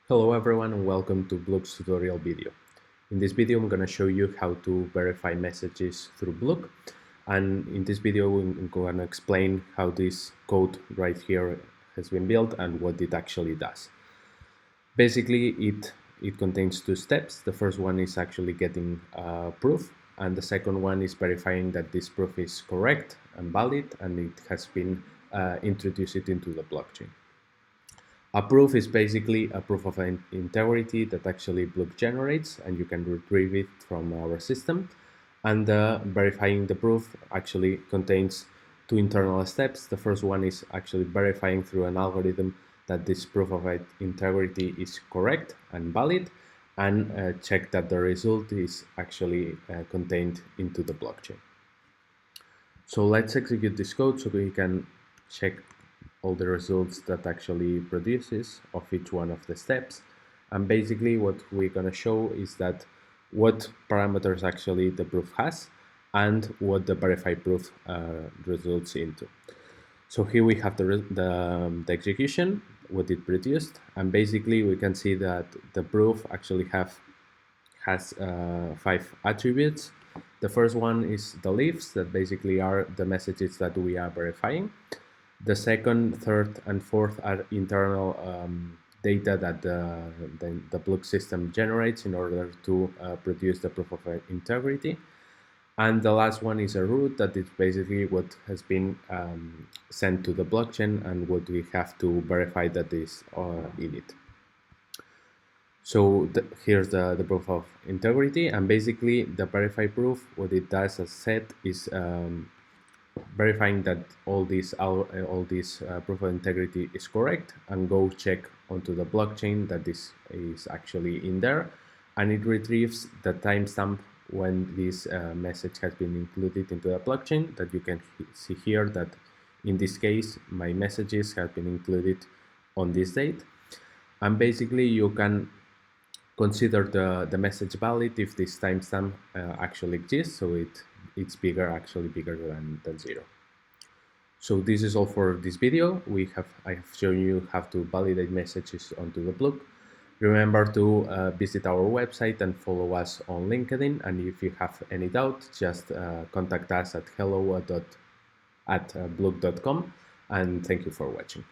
Hello everyone and welcome to BLOOCK's tutorial video. In this video I'm going to show you how to verify messages through BLOOCK, and in this video I'm going to explain how this code right here has been built and what it actually does. Basically it contains two steps. The first one is actually getting proof, and the second one is verifying that this proof is correct and valid and it has been introduced into the blockchain. A proof is basically a proof of integrity that actually BLOOCK generates, and you can retrieve it from our system. And verifying the proof actually contains two internal steps. The first one is actually verifying through an algorithm that this proof of integrity is correct and valid, and check that the result is actually contained into the blockchain. So let's execute this code so we can check all the results that actually produces of each one of the steps. And basically what we're going to show is that what parameters actually the proof has and what the verified proof results into. So here we have the execution, what it produced, and basically we can see that the proof actually has 5 attributes. The first one is the leaves, that basically are the messages that we are verifying. The second, third, and fourth are internal data that the BLOOCK system generates in order to produce the proof of integrity. And the last one is a root, that is basically what has been sent to the blockchain and what we have to verify that is in it. So here's the proof of integrity, and basically the verified proof, what it does, as said, is verifying that all this proof of integrity is correct, and go check onto the blockchain that this is actually in there, and it retrieves the timestamp when this message has been included into the blockchain. That you can see here that in this case my messages have been included on this date, and basically you can consider the message valid if this timestamp actually exists, so it's actually bigger than 0. So this is all for this video. I have shown you how to validate messages onto the BLOOCK. Remember to visit our website and follow us on LinkedIn, and if you have any doubt, just contact us at hello@blook.com, and thank you for watching.